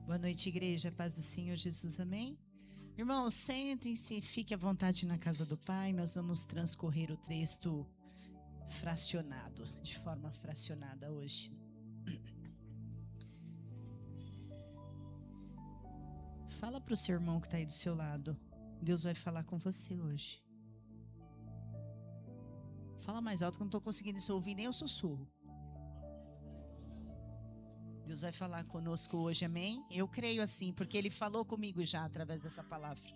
Boa noite, igreja. Paz do Senhor Jesus, amém? Irmãos, sentem-se, fique à vontade na casa do Pai. Nós vamos transcorrer o texto fracionado, de forma fracionada hoje. Fala para o seu irmão que está aí do seu lado. Deus vai falar com você hoje. Fala mais alto que eu não estou conseguindo ouvir nem o sussurro. Deus vai falar conosco hoje, amém? Eu creio assim, porque Ele falou comigo já através dessa palavra.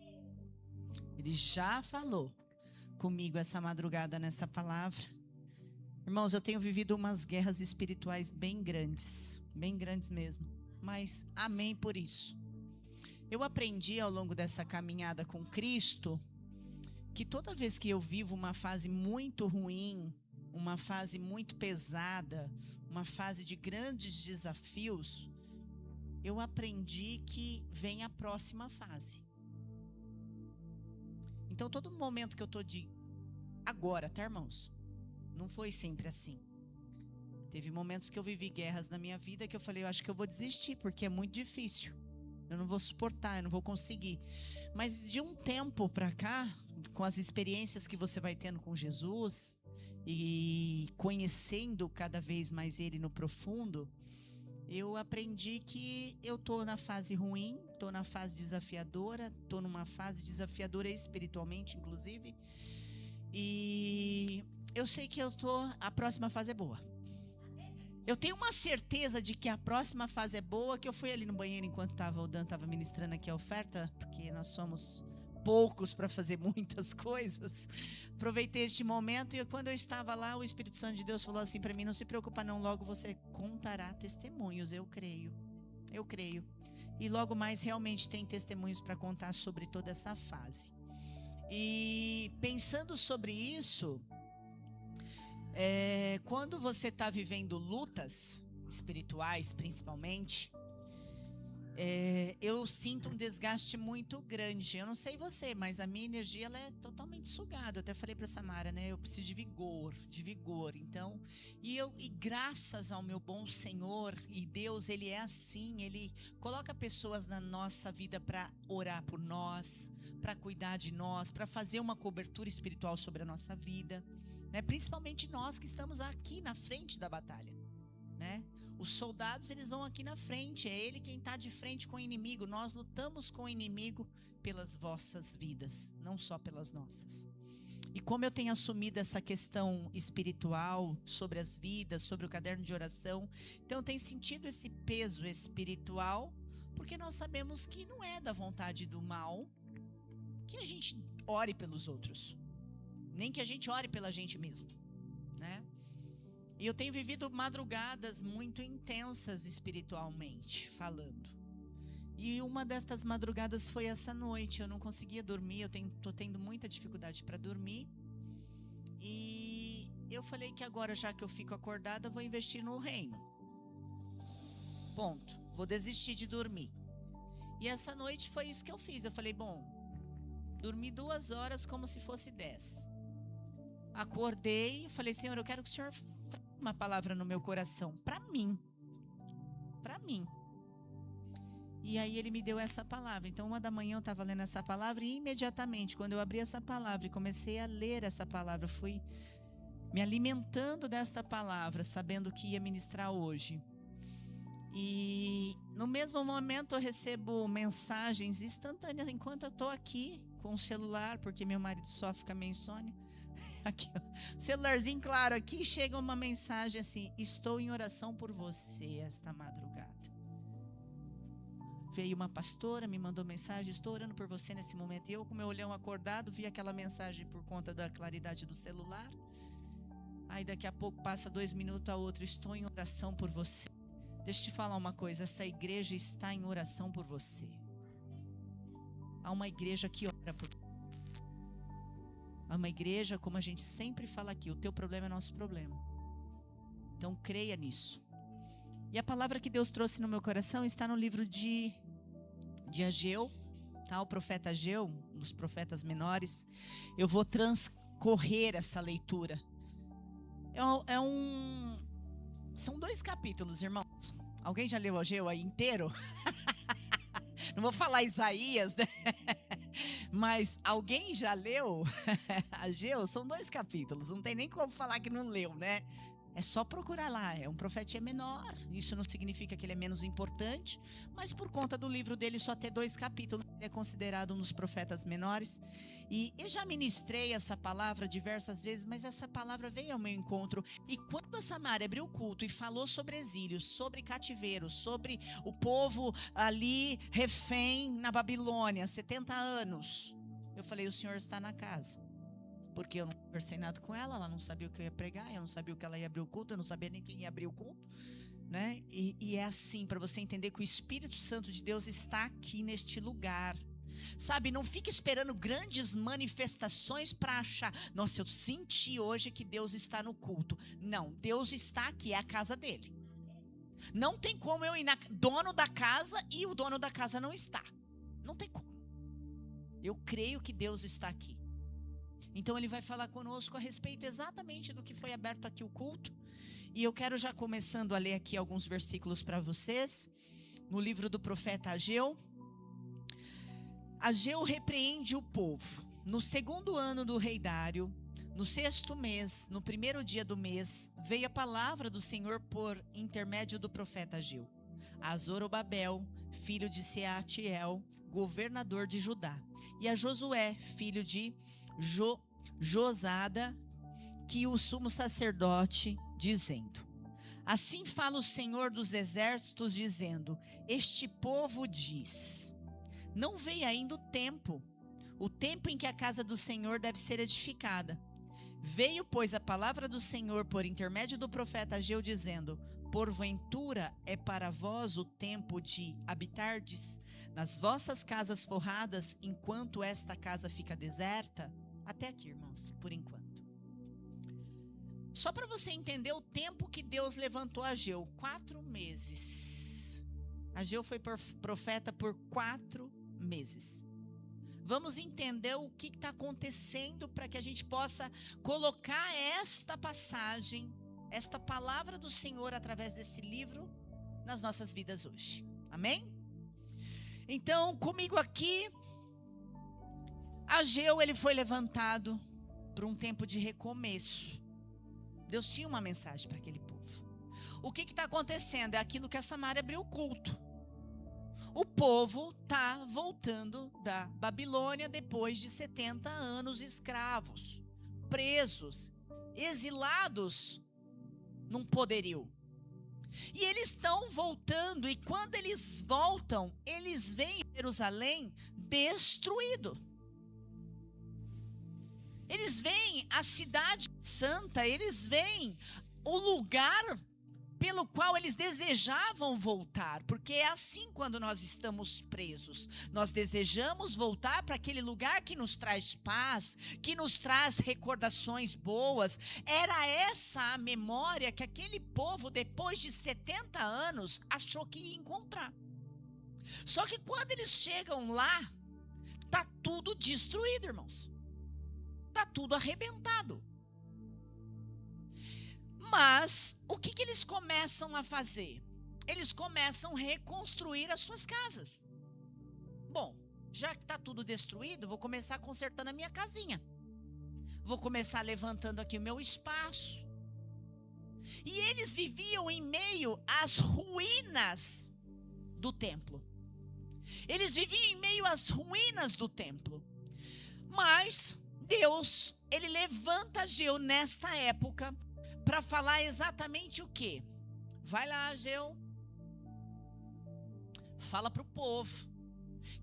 Ele já falou comigo essa madrugada nessa palavra. Irmãos, eu tenho vivido umas guerras espirituais bem grandes mesmo. Mas amém por isso. Eu aprendi ao longo dessa caminhada com Cristo que toda vez que eu vivo uma fase muito ruim, uma fase muito pesada, uma fase de grandes desafios, eu aprendi que vem a próxima fase. Então, todo momento que eu estou agora, tá, irmãos? Não foi sempre assim. Teve momentos que eu vivi guerras na minha vida que eu falei, eu acho que eu vou desistir, porque é muito difícil. Eu não vou suportar, eu não vou conseguir. Mas de um tempo para cá, com as experiências que você vai tendo com Jesus e conhecendo cada vez mais Ele no profundo, eu aprendi que eu tô na fase ruim, tô na fase desafiadora, tô numa fase desafiadora espiritualmente, inclusive. E eu sei que a próxima fase é boa. Eu tenho uma certeza de que a próxima fase é boa, que eu fui ali no banheiro enquanto o Dan estava ministrando aqui a oferta, porque nós somos poucos para fazer muitas coisas. Aproveitei este momento e quando eu estava lá, o Espírito Santo de Deus falou assim para mim, não se preocupa não, logo você contará testemunhos, eu creio. E logo mais realmente tem testemunhos para contar sobre toda essa fase. E pensando sobre isso, quando você está vivendo lutas espirituais, principalmente, eu sinto um desgaste muito grande. Eu não sei você, mas a minha energia ela é totalmente sugada. Eu até falei para Samara, né? Eu preciso de vigor. Então, e graças ao meu bom Senhor e Deus, Ele é assim. Ele coloca pessoas na nossa vida para orar por nós, para cuidar de nós, para fazer uma cobertura espiritual sobre a nossa vida. Né? Principalmente nós que estamos aqui na frente da batalha, né? Os soldados eles vão aqui na frente, é ele quem está de frente com o inimigo. Nós lutamos com o inimigo pelas vossas vidas, não só pelas nossas. E como eu tenho assumido essa questão espiritual sobre as vidas, sobre o caderno de oração, então eu tenho sentido esse peso espiritual, porque nós sabemos que não é da vontade do mal que a gente ore pelos outros, nem que a gente ore pela gente mesmo, né? E eu tenho vivido madrugadas muito intensas espiritualmente falando. E uma destas madrugadas foi essa noite. Eu não conseguia dormir, eu tô tendo muita dificuldade para dormir. E eu falei que agora, já que eu fico acordada, eu vou investir no reino. Ponto. Vou desistir de dormir. E essa noite foi isso que eu fiz. Eu falei, bom, dormi 2 horas como se fosse 10. Acordei e falei, Senhor, eu quero que o Senhor uma palavra no meu coração, para mim. E aí ele me deu essa palavra. Então 1 da manhã eu estava lendo essa palavra e imediatamente, quando eu abri essa palavra e comecei a ler essa palavra, fui me alimentando desta palavra, sabendo que ia ministrar hoje. E no mesmo momento eu recebo mensagens instantâneas enquanto eu estou aqui com o celular, porque meu marido sofre com a minha insônia. Aqui, ó, celularzinho claro, aqui chega uma mensagem assim: estou em oração por você esta madrugada. Veio uma pastora, me mandou mensagem: estou orando por você nesse momento. E eu, com meu olhão acordado, vi aquela mensagem por conta da claridade do celular. Aí daqui a pouco passa 2 minutos a outro: estou em oração por você. Deixa eu te falar uma coisa, essa igreja está em oração por você. Há uma igreja que ora por você. É uma igreja, como a gente sempre fala aqui, o teu problema é nosso problema. Então creia nisso. E a palavra que Deus trouxe no meu coração está no livro de Ageu, tá? O profeta Ageu, um dos profetas menores. Eu vou transcorrer essa leitura. São 2 capítulos, irmãos. Alguém já leu Ageu aí inteiro? Não vou falar Isaías, né? Mas alguém já leu Ageu? São 2 capítulos, não tem nem como falar que não leu, né? É só procurar lá, é um profetinha menor. Isso não significa que ele é menos importante, mas por conta do livro dele só ter 2 capítulos, ele é considerado um dos profetas menores. E eu já ministrei essa palavra diversas vezes, mas essa palavra veio ao meu encontro. E quando a Samaria abriu o culto e falou sobre exílio, sobre cativeiro, sobre o povo ali refém na Babilônia, 70 anos, eu falei, o Senhor está na casa. Porque eu não conversei nada com ela, ela não sabia o que eu ia pregar, eu não sabia o que ela ia abrir o culto, eu não sabia nem quem ia abrir o culto, né? E é assim, para você entender que o Espírito Santo de Deus está aqui neste lugar. Sabe, não fique esperando grandes manifestações para achar, nossa, eu senti hoje que Deus está no culto. Não, Deus está aqui, é a casa dele. Não tem como eu ir na dono da casa e o dono da casa não está. Não tem como. Eu creio que Deus está aqui. Então ele vai falar conosco a respeito exatamente do que foi aberto aqui o culto. E eu quero já começando a ler aqui alguns versículos para vocês. No livro do profeta Ageu. Ageu repreende o povo. No 2º ano do rei Dário, no 6º mês, no 1º dia do mês, veio a palavra do Senhor por intermédio do profeta Ageu a Zorobabel, filho de Sealtiel, governador de Judá, e a Josué, filho de Josada, que o sumo sacerdote, dizendo: assim fala o Senhor dos exércitos, dizendo: este povo diz, não veio ainda o tempo em que a casa do Senhor deve ser edificada. Veio, pois, a palavra do Senhor por intermédio do profeta Ageu, dizendo: porventura é para vós o tempo de habitardes nas vossas casas forradas, enquanto esta casa fica deserta? Até aqui, irmãos, por enquanto. Só para você entender o tempo que Deus levantou Ageu, 4 meses. Ageu foi profeta por 4 meses. Vamos entender o que está acontecendo para que a gente possa colocar esta passagem, esta palavra do Senhor através desse livro nas nossas vidas hoje. Amém? Então, comigo aqui, Ageu, ele foi levantado para um tempo de recomeço. Deus tinha uma mensagem para aquele povo. O que está acontecendo? É aquilo que a Samaria abriu o culto. O povo está voltando da Babilônia depois de 70 anos escravos, presos, exilados num poderio. E eles estão voltando, e quando eles voltam, eles veem Jerusalém destruído. Eles veem a cidade santa, eles veem o lugar pelo qual eles desejavam voltar, porque é assim quando nós estamos presos. Nós desejamos voltar para aquele lugar que nos traz paz, que nos traz recordações boas. Era essa a memória que aquele povo, depois de 70 anos, achou que ia encontrar. Só que quando eles chegam lá, está tudo destruído, irmãos. Está tudo arrebentado. Mas o que eles começam a fazer? Eles começam a reconstruir as suas casas. Bom, já que está tudo destruído, vou começar consertando a minha casinha. Vou começar levantando aqui o meu espaço. E eles viviam em meio às ruínas do templo. Eles viviam em meio às ruínas do templo. Mas Deus, ele levanta Ageu nesta época para falar exatamente o quê? Vai lá, Ageu, fala para o povo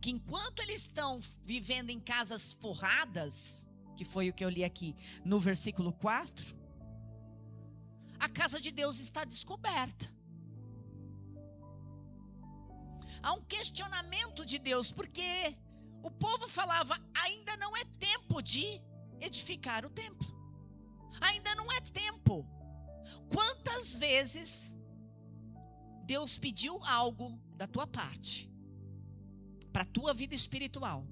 que enquanto eles estão vivendo em casas forradas, que foi o que eu li aqui no versículo 4, a casa de Deus está descoberta. Há um questionamento de Deus, porque o povo falava: ainda não é tempo de edificar o templo. Ainda não é tempo. Quantas vezes Deus pediu algo da tua parte, para a tua vida espiritual,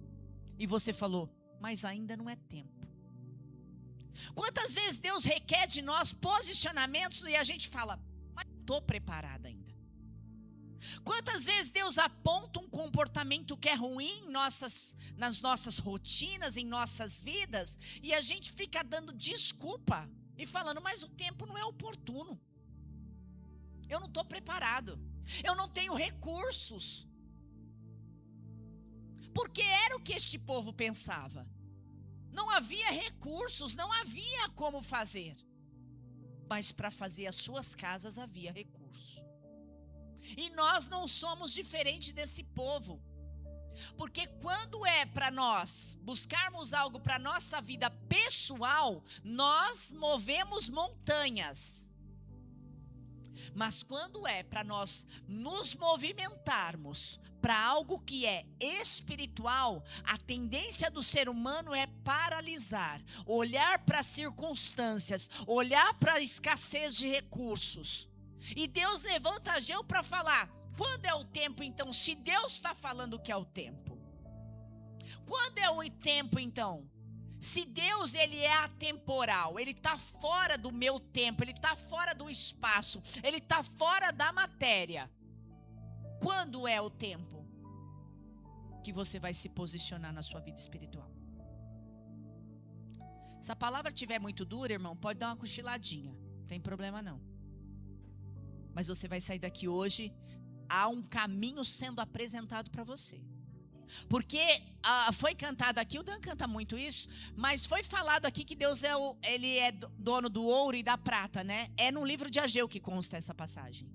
e você falou: mas ainda não é tempo? Quantas vezes Deus requer de nós posicionamentos e a gente fala: mas não estou preparada ainda. Quantas vezes Deus aponta um comportamento que é ruim nas nossas rotinas, em nossas vidas, e a gente fica dando desculpa e falando, mas o tempo não é oportuno. Eu não estou preparado. Eu não tenho recursos. Porque era o que este povo pensava. Não havia recursos, não havia como fazer. Mas para fazer as suas casas havia recurso. E nós não somos diferente desse povo. Porque quando é para nós buscarmos algo para nossa vida pessoal, nós movemos montanhas. Mas quando é para nós nos movimentarmos para algo que é espiritual, a tendência do ser humano é paralisar, olhar para as circunstâncias, olhar para a escassez de recursos. E Deus levanta Ageu para falar, quando é o tempo então? Se Deus está falando que é o tempo. Quando é o tempo então? Se Deus ele é atemporal, ele está fora do meu tempo, ele está fora do espaço, ele está fora da matéria. Quando é o tempo que você vai se posicionar na sua vida espiritual? Se a palavra estiver muito dura, irmão, pode dar uma cochiladinha, não tem problema não. Mas você vai sair daqui hoje, há um caminho sendo apresentado para você. Porque foi cantado aqui, o Dan canta muito isso, mas foi falado aqui que Deus ele é dono do ouro e da prata, né? É no livro de Ageu que consta essa passagem.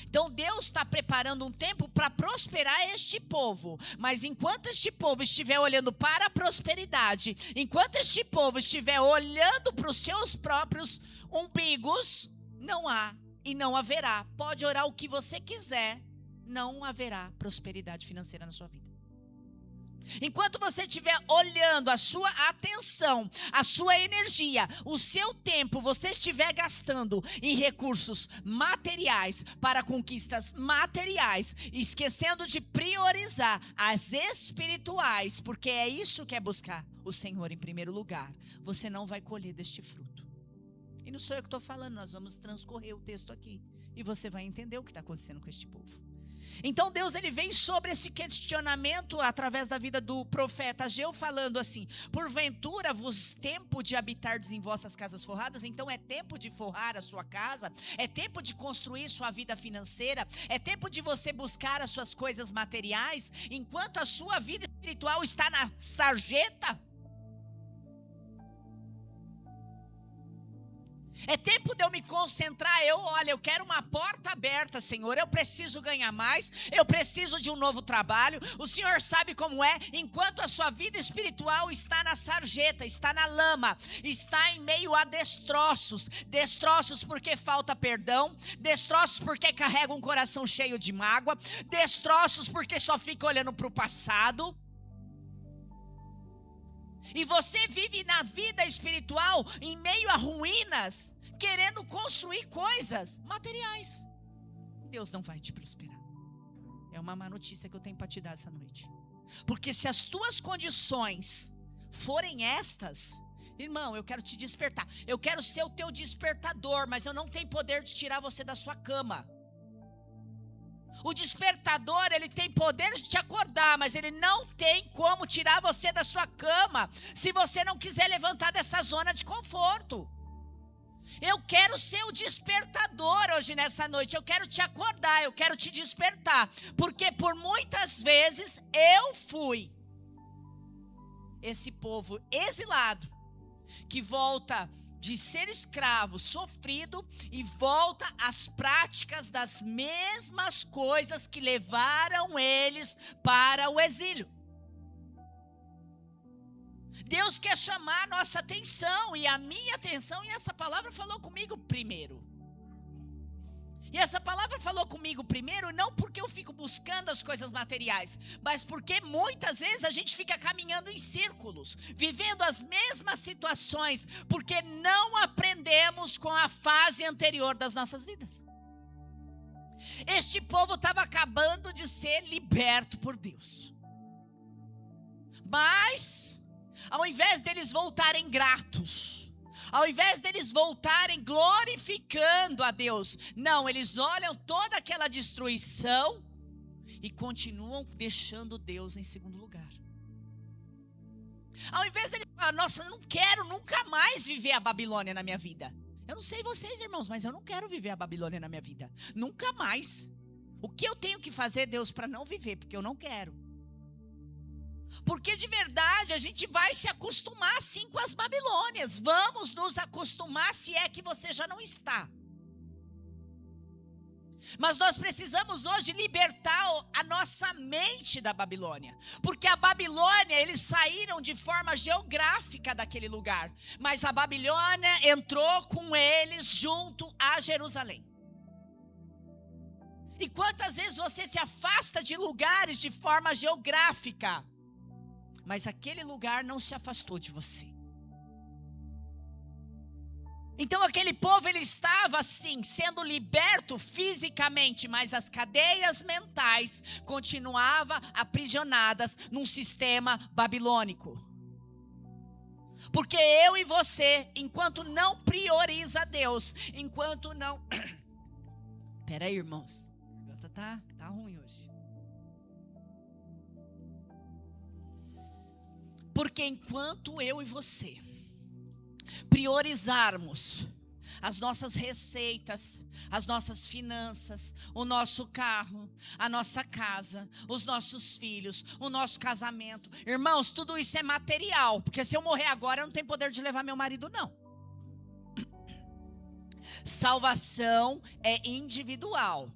Então Deus está preparando um tempo para prosperar este povo. Mas enquanto este povo estiver olhando para a prosperidade, enquanto este povo estiver olhando para os seus próprios umbigos, não há e não haverá. Pode orar o que você quiser, não haverá prosperidade financeira na sua vida. Enquanto você estiver olhando a sua atenção, a sua energia, o seu tempo, você estiver gastando em recursos materiais para conquistas materiais, esquecendo de priorizar as espirituais, porque é isso que é buscar o Senhor em primeiro lugar, você não vai colher deste fruto. E não sou eu que estou falando, nós vamos transcorrer o texto aqui e você vai entender o que está acontecendo com este povo. Então Deus ele vem sobre esse questionamento através da vida do profeta Ageu falando assim, porventura vos tempo de habitardes em vossas casas forradas, então é tempo de forrar a sua casa, é tempo de construir sua vida financeira, é tempo de você buscar as suas coisas materiais, enquanto a sua vida espiritual está na sarjeta. É tempo de eu me concentrar, eu quero uma porta aberta, Senhor, eu preciso ganhar mais, eu preciso de um novo trabalho, o Senhor sabe como é, enquanto a sua vida espiritual está na sarjeta, está na lama, está em meio a destroços porque falta perdão, destroços porque carrega um coração cheio de mágoa, destroços porque só fica olhando para o passado. E você vive na vida espiritual em meio a ruínas, querendo construir coisas materiais. Deus não vai te prosperar. É uma má notícia que eu tenho para te dar essa noite. Porque se as tuas condições forem estas, irmão, eu quero te despertar. Eu quero ser o teu despertador, mas eu não tenho poder de tirar você da sua cama. O despertador, ele tem poder de te acordar, mas ele não tem como tirar você da sua cama, se você não quiser levantar dessa zona de conforto. Eu quero ser o despertador hoje nessa noite, eu quero te acordar, eu quero te despertar, porque por muitas vezes eu fui esse povo exilado, que volta de ser escravo, sofrido, e volta às práticas das mesmas coisas que levaram eles para o exílio. Deus quer chamar a nossa atenção, e a minha atenção, e essa palavra falou comigo primeiro. E essa palavra falou comigo primeiro, não porque eu fico buscando as coisas materiais, mas porque muitas vezes a gente fica caminhando em círculos, vivendo as mesmas situações, porque não aprendemos com a fase anterior das nossas vidas. Este povo estava acabando de ser liberto por Deus. Mas, ao invés deles voltarem gratos, Ao invés deles voltarem glorificando a Deus, não, eles olham toda aquela destruição e continuam deixando Deus em segundo lugar. Ao invés deles falar, nossa, eu não quero nunca mais viver a Babilônia na minha vida. Eu não sei vocês, irmãos, mas eu não quero viver a Babilônia na minha vida. Nunca mais. O que eu tenho que fazer, Deus, para não viver? Porque eu não quero. Porque de verdade a gente vai se acostumar sim com as Babilônias. Vamos nos acostumar, se é que você já não está. Mas nós precisamos hoje libertar a nossa mente da Babilônia. Porque a Babilônia, eles saíram de forma geográfica daquele lugar. Mas a Babilônia entrou com eles junto a Jerusalém. E quantas vezes você se afasta de lugares de forma geográfica, mas aquele lugar não se afastou de você. Então aquele povo, ele estava assim, sendo liberto fisicamente, mas as cadeias mentais continuavam aprisionadas num sistema babilônico. Porque eu e você, enquanto não prioriza Deus, enquanto não... Peraí, irmãos, tá ruim hoje. Porque enquanto eu e você priorizarmos as nossas receitas, as nossas finanças, o nosso carro, a nossa casa, os nossos filhos, o nosso casamento, irmãos, tudo isso é material, porque se eu morrer agora eu não tenho poder de levar meu marido, não. Salvação é individual.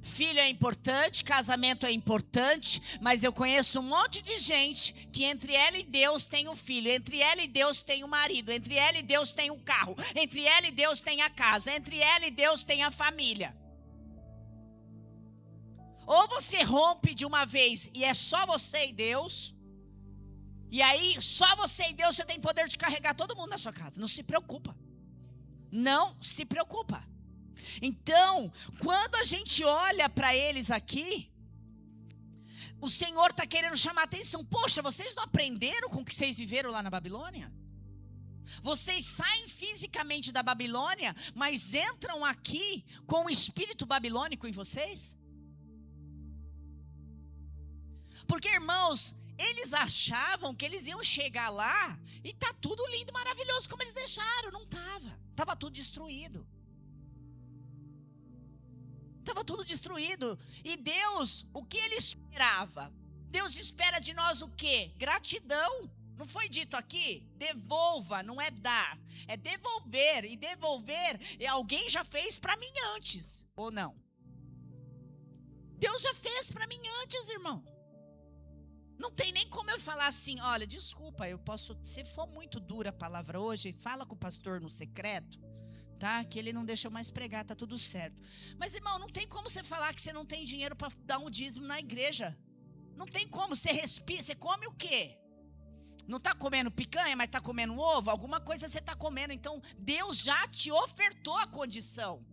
Filho é importante, casamento é importante, mas eu conheço um monte de gente que entre ela e Deus tem um filho, entre ela e Deus tem um marido, entre ela e Deus tem um carro, entre ela e Deus tem a casa, entre ela e Deus tem a família. Ou você rompe de uma vez e é só você e Deus, e aí só você e Deus você tem poder de carregar todo mundo na sua casa, não se preocupa. Não se preocupa. Então, quando a gente olha para eles aqui, o Senhor está querendo chamar a atenção. Poxa, vocês não aprenderam com o que vocês viveram lá na Babilônia? Vocês saem fisicamente da Babilônia, mas entram aqui com o espírito babilônico em vocês? Porque, irmãos, eles achavam que eles iam chegar lá e tá tudo lindo, maravilhoso como eles deixaram. Não estava. Estava tudo destruído. Estava tudo destruído. E Deus, o que Ele esperava? Deus espera de nós o quê? Gratidão. Não foi dito aqui? Devolva, não é dar. É devolver. E devolver, alguém já fez para mim antes. Ou não? Deus já fez para mim antes, irmão. Não tem nem como eu falar assim, olha, desculpa, eu posso, se for muito dura a palavra hoje, fala com o pastor no secreto. Tá? Que ele não deixa eu mais pregar, tá tudo certo. Mas, irmão, não tem como você falar que você não tem dinheiro para dar um dízimo na igreja. Não tem como, você respira, você come o quê? Não tá comendo picanha, mas tá comendo ovo? Alguma coisa você tá comendo, então Deus já te ofertou a condição.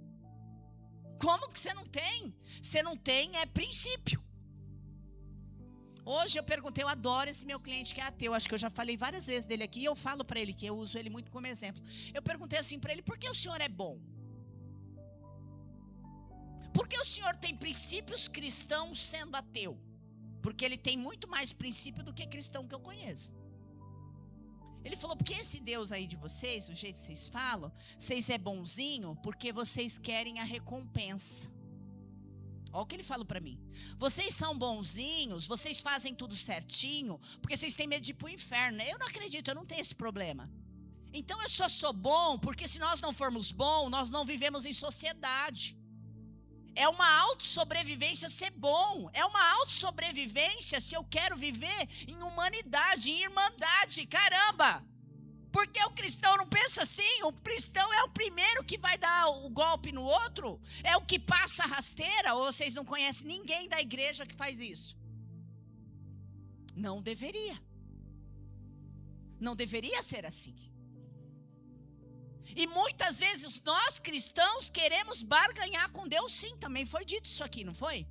Como que você não tem? Você não tem, é princípio. Hoje eu perguntei, eu adoro esse meu cliente que é ateu, acho que eu já falei várias vezes dele aqui, e eu falo para ele, que eu uso ele muito como exemplo. Eu perguntei assim para ele, por que o senhor é bom? Por que o senhor tem princípios cristãos sendo ateu? Porque ele tem muito mais princípio do que cristão que eu conheço. Ele falou, porque esse Deus aí de vocês, o jeito que vocês falam, vocês é bonzinho porque vocês querem a recompensa. Olha o que ele falou para mim. Vocês são bonzinhos, vocês fazem tudo certinho, porque vocês têm medo de ir para o inferno. Eu não acredito, eu não tenho esse problema. Então eu só sou bom, porque se nós não formos bons, nós não vivemos em sociedade. É uma autossobrevivência ser bom. É uma autossobrevivência se eu quero viver em humanidade, em irmandade. Caramba! Porque o cristão não pensa assim. O cristão é o primeiro que vai dar o golpe no outro. É o que passa a rasteira. Ou vocês não conhecem ninguém da igreja que faz isso? Não deveria. Não deveria ser assim. E muitas vezes nós cristãos queremos barganhar com Deus, sim. Também foi dito isso aqui, não foi?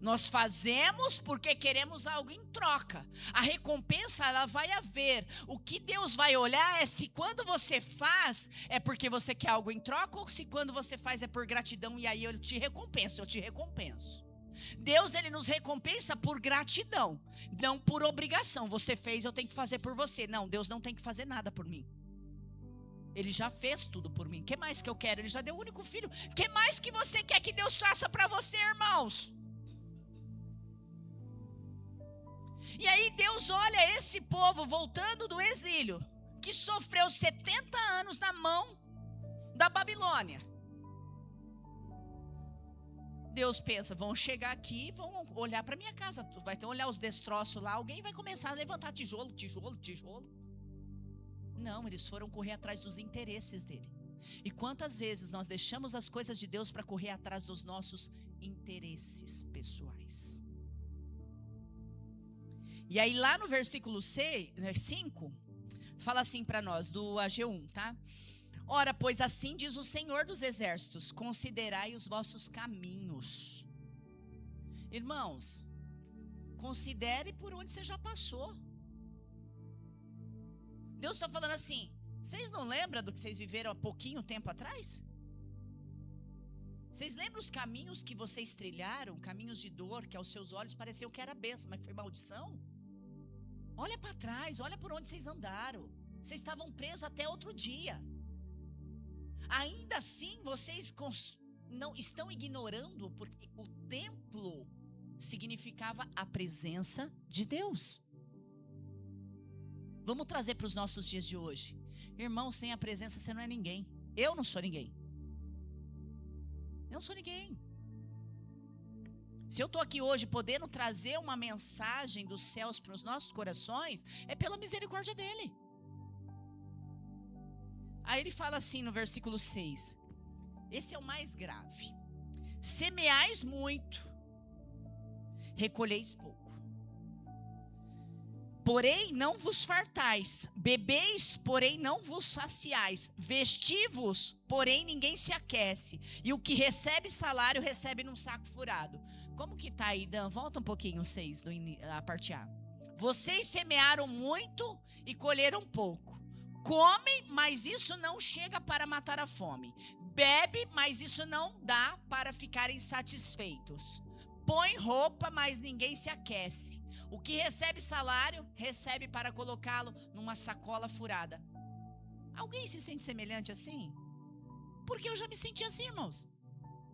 Nós fazemos porque queremos algo em troca. A recompensa, ela vai haver. O que Deus vai olhar é se quando você faz é porque você quer algo em troca, ou se quando você faz é por gratidão e aí eu te recompenso. Deus, ele nos recompensa por gratidão, não por obrigação. Você fez, eu tenho que fazer por você. Não, Deus não tem que fazer nada por mim. Ele já fez tudo por mim. O que mais que eu quero? Ele já deu o único filho. O que mais que você quer que Deus faça para você, irmãos? E aí Deus olha esse povo voltando do exílio, que sofreu 70 anos na mão da Babilônia. Deus pensa, vão chegar aqui, vão olhar para minha casa, vai ter olhar os destroços lá, alguém vai começar a levantar tijolo. Não, eles foram correr atrás dos interesses dele. E quantas vezes nós deixamos as coisas de Deus para correr atrás dos nossos interesses pessoais? E aí lá no versículo 5, fala assim para nós, do AG1, tá? Ora, pois assim diz o Senhor dos Exércitos, considerai os vossos caminhos. Irmãos, considere por onde você já passou. Deus está falando assim, vocês não lembram do que vocês viveram há pouquinho tempo atrás? Vocês lembram os caminhos que vocês trilharam, caminhos de dor, que aos seus olhos pareceu que era bênção, mas foi maldição? Olha para trás, olha por onde vocês andaram. Vocês estavam presos até outro dia. Ainda assim, vocês não estão ignorando, porque o templo significava a presença de Deus. Vamos trazer para os nossos dias de hoje. Irmão, sem a presença você não é ninguém. Eu não sou ninguém. Eu não sou ninguém. Se eu estou aqui hoje podendo trazer uma mensagem dos céus para os nossos corações, é pela misericórdia dele. Aí ele fala assim no versículo 6. Esse é o mais grave. Semeais muito, recolheis pouco. Porém não vos fartais, bebeis, porém não vos saciais, vestivos, porém ninguém se aquece, e o que recebe salário recebe num saco furado. Como que tá aí, Dan? Volta um pouquinho, 6, a parte A. Vocês semearam muito e colheram pouco. Comem, mas isso não chega para matar a fome. Bebe, mas isso não dá para ficarem satisfeitos. Põe roupa, mas ninguém se aquece. O que recebe salário, recebe para colocá-lo numa sacola furada. Alguém se sente semelhante assim? Porque eu já me senti assim, irmãos.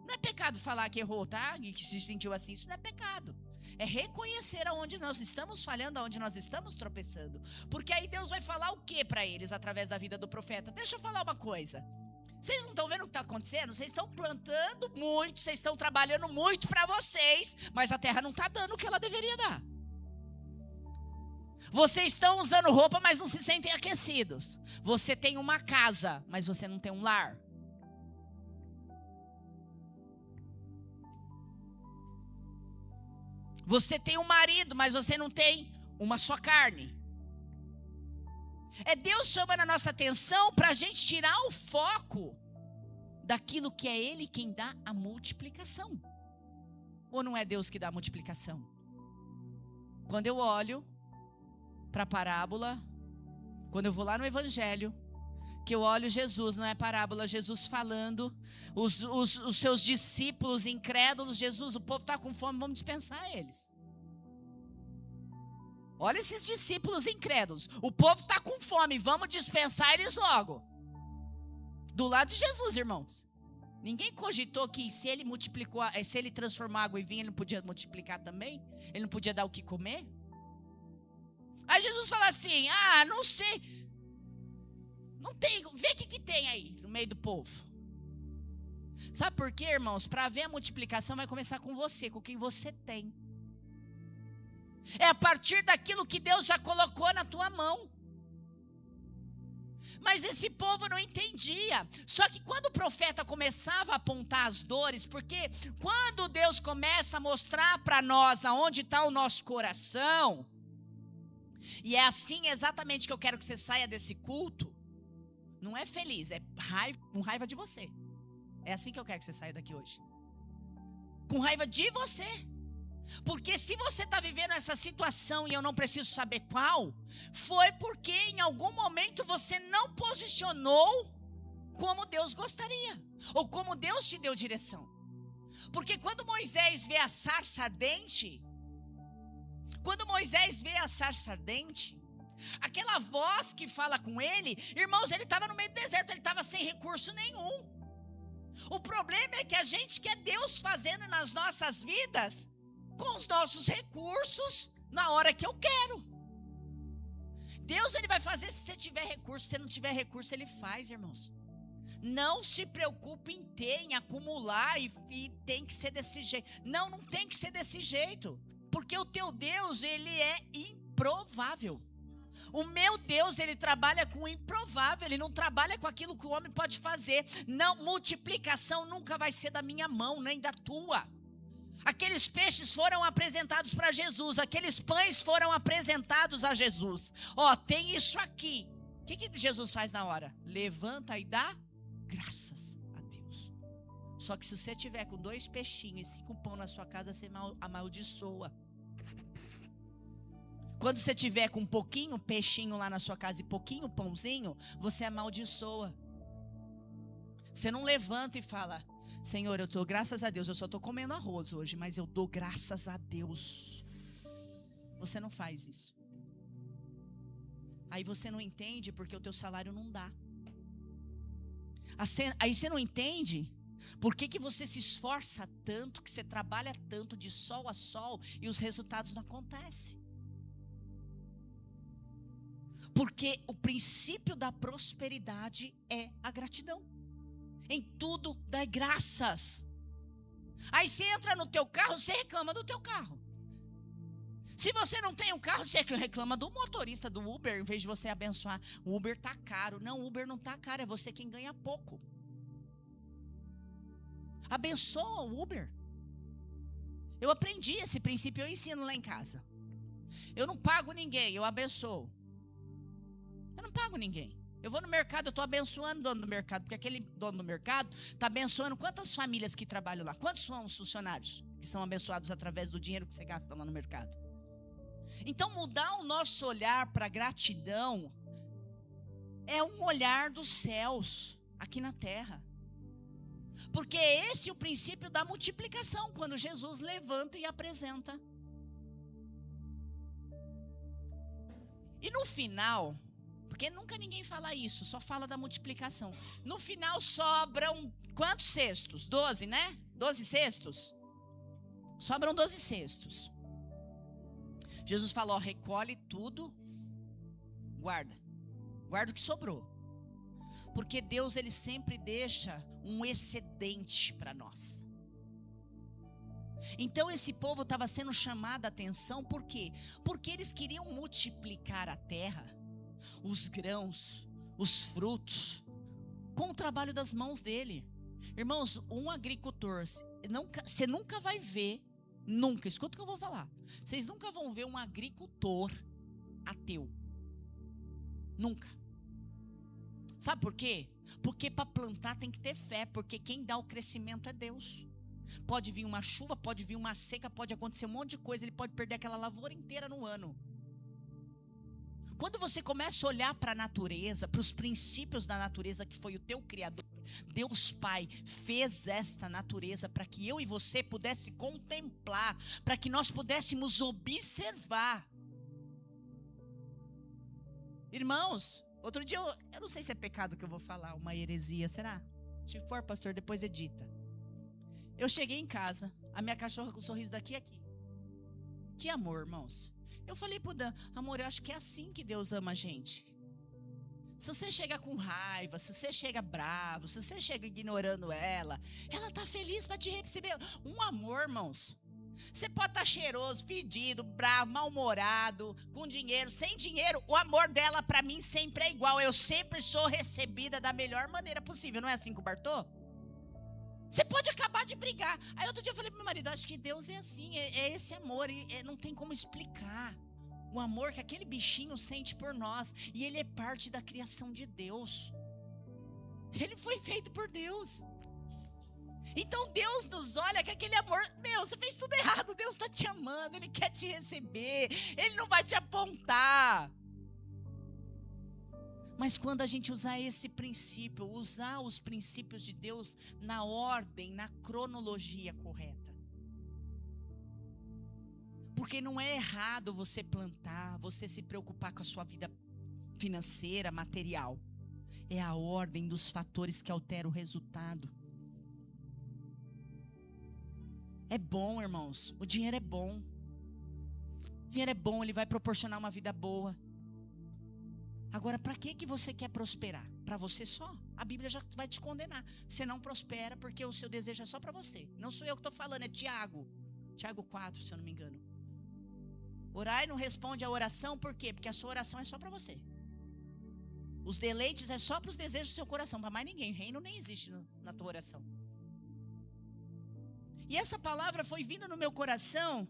Não é pecado falar que errou, tá? E que se sentiu assim, isso não é pecado. É reconhecer aonde nós estamos falhando, aonde nós estamos tropeçando. Porque aí Deus vai falar o que para eles através da vida do profeta? Deixa eu falar uma coisa. Vocês não estão vendo o que está acontecendo? Vocês estão plantando muito, vocês estão trabalhando muito para vocês, mas a terra não está dando o que ela deveria dar. Vocês estão usando roupa, mas não se sentem aquecidos. Você tem uma casa, mas você não tem um lar. Você tem um marido, mas você não tem uma só carne. É Deus chamando a nossa atenção para a gente tirar o foco daquilo que é Ele quem dá a multiplicação. Ou não é Deus que dá a multiplicação? Quando eu olho para a parábola, quando eu vou lá no Evangelho, que eu olho Jesus, não é parábola, Jesus falando, os seus discípulos incrédulos, Jesus, o povo está com fome, vamos dispensar eles. Olha esses discípulos incrédulos, o povo está com fome, vamos dispensar eles logo. Do lado de Jesus, irmãos. Ninguém cogitou que se ele transformar água em vinho, ele não podia multiplicar também? Ele não podia dar o que comer? Aí Jesus fala assim, não sei, não tem, vê o que tem aí no meio do povo. Sabe por quê, irmãos? Para haver a multiplicação vai começar com você, com quem você tem. É a partir daquilo que Deus já colocou na tua mão. Mas esse povo não entendia. Só que quando o profeta começava a apontar as dores, porque quando Deus começa a mostrar para nós aonde está o nosso coração, e é assim exatamente que eu quero que você saia desse culto, não é feliz, é com raiva de você. É assim que eu quero que você saia daqui hoje. Com raiva de você. Porque se você está vivendo essa situação e eu não preciso saber qual, foi porque em algum momento você não posicionou como Deus gostaria, ou como Deus te deu direção. Porque quando Moisés vê a sarça ardente, aquela voz que fala com ele, irmãos, ele estava no meio do deserto, ele estava sem recurso nenhum. O problema é que a gente quer Deus fazendo nas nossas vidas com os nossos recursos na hora que eu quero. Deus, ele vai fazer se você tiver recurso. Se você não tiver recurso, ele faz, irmãos. Não se preocupe em ter, em acumular e tem que ser desse jeito. Não tem que ser desse jeito. Porque o teu Deus, ele é improvável. O meu Deus, ele trabalha com o improvável. Ele não trabalha com aquilo que o homem pode fazer. Não, multiplicação nunca vai ser da minha mão, nem da tua. Aqueles peixes foram apresentados para Jesus. Aqueles pães foram apresentados a Jesus. Ó, tem isso aqui. O que Jesus faz na hora? Levanta e dá graças a Deus. Só que se você tiver com 2 peixinhos e 5 pão na sua casa, você amaldiçoa. Quando você tiver com um pouquinho peixinho lá na sua casa e pouquinho pãozinho, você amaldiçoa. Você não levanta e fala: Senhor, eu dou graças a Deus, eu só estou comendo arroz hoje, mas eu dou graças a Deus. Você não faz isso. Aí você não entende porque o teu salário não dá. Aí você não entende por que você se esforça tanto, que você trabalha tanto de sol a sol e os resultados não acontecem. Porque o princípio da prosperidade é a gratidão. Em tudo dá graças. Aí você entra no teu carro, você reclama do teu carro. Se você não tem um carro, você reclama do motorista do Uber, em vez de você abençoar. O Uber tá caro. Não, o Uber não tá caro, é você quem ganha pouco. Abençoa o Uber. Eu aprendi esse princípio, eu ensino lá em casa. Eu não pago ninguém, eu abençoo. Eu não pago ninguém. Eu vou no mercado, eu estou abençoando o dono do mercado, porque aquele dono do mercado está abençoando quantas famílias que trabalham lá? Quantos são os funcionários que são abençoados através do dinheiro que você gasta lá no mercado? Então, mudar o nosso olhar para a gratidão é um olhar dos céus aqui na terra. Porque é esse o princípio da multiplicação, quando Jesus levanta e apresenta. E no final, porque nunca ninguém fala isso, só fala da multiplicação. No final sobram quantos cestos? 12, né? 12 cestos? Sobram 12 cestos. Jesus falou: recolhe tudo, guarda o que sobrou. Porque Deus, ele sempre deixa um excedente para nós. Então esse povo estava sendo chamado a atenção, por quê? Porque eles queriam multiplicar a terra, os grãos, os frutos, com o trabalho das mãos dele. Irmãos, um agricultor, você nunca vai ver, nunca, escuta o que eu vou falar, vocês nunca vão ver um agricultor ateu. Nunca. Sabe por quê? Porque para plantar tem que ter fé, porque quem dá o crescimento é Deus. Pode vir uma chuva, pode vir uma seca, pode acontecer um monte de coisa, ele pode perder aquela lavoura inteira no ano. Quando você começa a olhar para a natureza, para os princípios da natureza, que foi o teu Criador, Deus Pai fez esta natureza para que eu e você pudesse contemplar, para que nós pudéssemos observar. Irmãos, outro dia eu não sei se é pecado que eu vou falar, uma heresia, será? Se for, pastor, depois edita. Eu cheguei em casa, a minha cachorra com o sorriso daqui a aqui. Que amor, irmãos. Eu falei pro Dan: amor, eu acho que é assim que Deus ama a gente. Se você chega com raiva, se você chega bravo, se você chega ignorando ela tá feliz para te receber. Um amor, irmãos. Você pode estar cheiroso, fedido, bravo, mal-humorado, com dinheiro, sem dinheiro. O amor dela para mim sempre é igual. Eu sempre sou recebida da melhor maneira possível. Não é assim com o Bartô? Você pode acabar de brigar. Aí outro dia eu falei pro meu marido: acho que Deus é assim, é esse amor, não tem como explicar o amor que aquele bichinho sente por nós. E ele é parte da criação de Deus. Ele foi feito por Deus. Então Deus nos olha com aquele amor. Meu, você fez tudo errado. Deus está te amando, Ele quer te receber, Ele não vai te apontar. Mas quando a gente usar esse princípio, usar os princípios de Deus na ordem, na cronologia correta. Porque não é errado você plantar, você se preocupar com a sua vida financeira, material. É a ordem dos fatores que altera o resultado. É bom, irmãos. O dinheiro é bom. O dinheiro é bom, ele vai proporcionar uma vida boa. Agora, para que você quer prosperar? Para você só? A Bíblia já vai te condenar. Você não prospera porque o seu desejo é só para você. Não sou eu que estou falando, é Tiago. Tiago 4, se eu não me engano. Orar e não responde a oração, por quê? Porque a sua oração é só para você. Os deleites é só para os desejos do seu coração, para mais ninguém. Reino nem existe na tua oração. E essa palavra foi vindo no meu coração,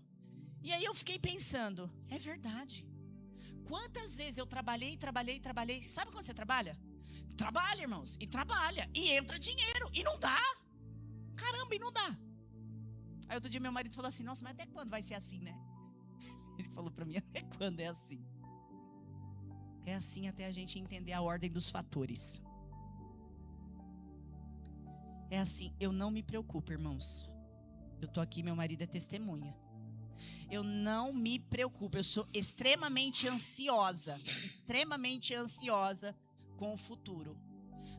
e aí eu fiquei pensando, é verdade. Quantas vezes eu trabalhei. Sabe quando você trabalha? Trabalha, irmãos, e trabalha, e entra dinheiro, e não dá. Caramba, e não dá. Aí outro dia meu marido falou assim, nossa, mas até quando vai ser assim, né? Ele falou pra mim, até quando é assim? É assim até a gente entender a ordem dos fatores. É assim, eu não me preocupo, irmãos. Eu tô aqui, meu marido é testemunha. Eu não me preocupo, eu sou extremamente ansiosa com o futuro.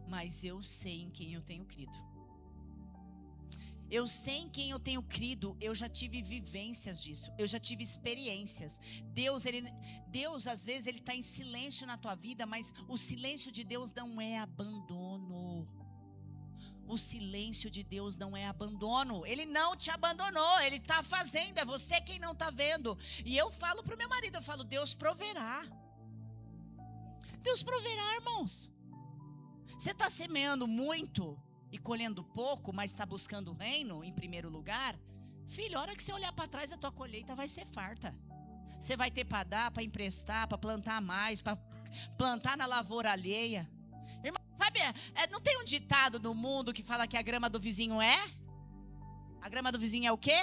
Mas eu sei em quem eu tenho crido. Eu sei em quem eu tenho crido, eu já tive vivências disso, eu já tive experiências. Deus às vezes, Ele está em silêncio na tua vida, mas o silêncio de Deus não é abandono. O silêncio de Deus não é abandono. Ele não te abandonou, Ele está fazendo, é você quem não está vendo. E eu falo para o meu marido, eu falo, Deus proverá. Deus proverá, irmãos. Você está semeando muito e colhendo pouco, mas está buscando o reino em primeiro lugar? Filho, a hora que você olhar para trás, a tua colheita vai ser farta. Você vai ter para dar, para emprestar, para plantar mais, para plantar na lavoura alheia. Irmão, sabe, não tem um ditado no mundo que fala que a grama do vizinho é? A grama do vizinho é o quê?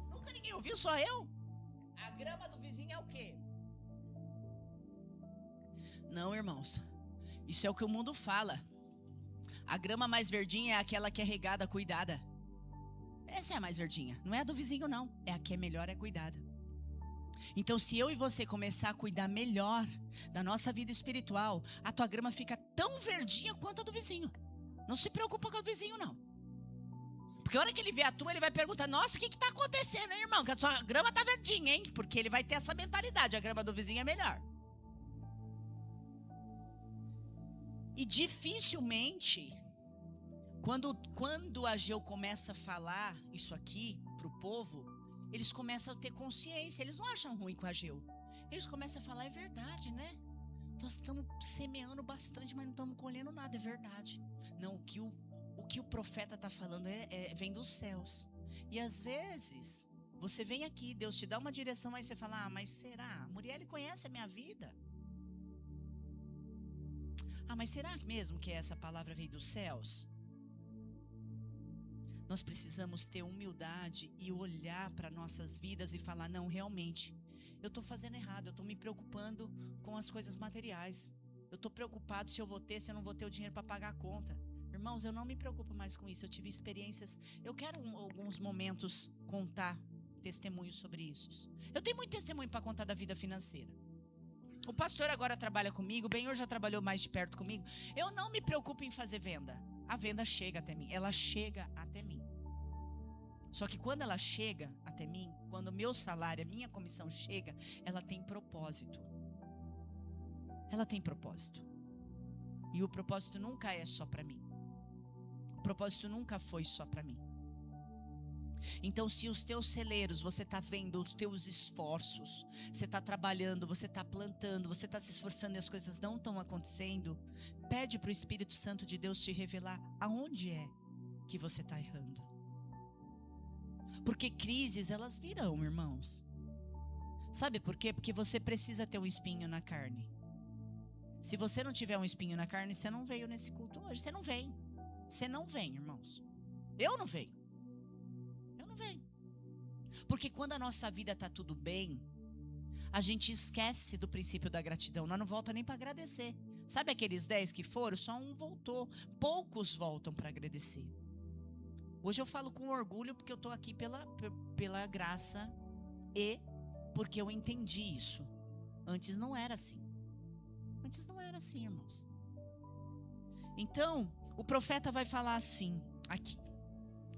Nunca ninguém ouviu, só eu? A grama do vizinho é o quê? Não, irmãos. Isso é o que o mundo fala. A grama mais verdinha é aquela que é regada, cuidada. Essa é a mais verdinha. Não é a do vizinho, não. É a que é melhor, é cuidada. Então, se eu e você começar a cuidar melhor da nossa vida espiritual, a tua grama fica tão verdinha quanto a do vizinho. Não se preocupa com a do vizinho, não. Porque a hora que ele vê a tua, ele vai perguntar, nossa, o que está acontecendo, hein, irmão? Que a tua grama está verdinha, hein? Porque ele vai ter essa mentalidade, a grama do vizinho é melhor. E dificilmente, quando Ageu começa a falar isso aqui para o povo, eles começam a ter consciência, eles não acham ruim com Ageu. Eles começam a falar, é verdade, né? Nós estamos semeando bastante, mas não estamos colhendo nada, é verdade. Não, o que o profeta está falando vem dos céus. E às vezes, você vem aqui, Deus te dá uma direção, aí você fala, mas será? Muriel conhece a minha vida? Mas será mesmo que essa palavra veio dos céus? Nós precisamos ter humildade e olhar para nossas vidas e falar, não, realmente, eu estou fazendo errado, eu estou me preocupando com as coisas materiais. Eu estou preocupado se eu vou ter, se eu não vou ter o dinheiro para pagar a conta. Irmãos, eu não me preocupo mais com isso, eu tive experiências, eu quero alguns momentos contar testemunhos sobre isso. Eu tenho muito testemunho para contar da vida financeira. O pastor agora trabalha comigo, o Benhor já trabalhou mais de perto comigo. Eu não me preocupo em fazer venda. A venda chega até mim, ela chega até mim. Só que quando ela chega até mim, quando o meu salário, a minha comissão chega, ela tem propósito. Ela tem propósito. E o propósito nunca é só para mim. O propósito nunca foi só para mim. Então, se os teus celeiros, você está vendo os teus esforços, você está trabalhando, você está plantando, você está se esforçando e as coisas não estão acontecendo, pede para o Espírito Santo de Deus te revelar aonde é que você está errando. Porque crises, elas virão, irmãos. Sabe por quê? Porque você precisa ter um espinho na carne. Se você não tiver um espinho na carne, você não veio nesse culto hoje, você não vem. você não vem, irmãos. Eu não venho. Eu não venho. Porque quando a nossa vida está tudo bem, a gente esquece do princípio da gratidão. Nós não volta nem para agradecer. Sabe aqueles 10 que foram? Só um voltou. Poucos voltam para agradecer. Hoje eu falo com orgulho porque eu estou aqui pela graça e porque eu entendi isso. Antes não era assim. Antes não era assim, irmãos. Então, o profeta vai falar assim, aqui.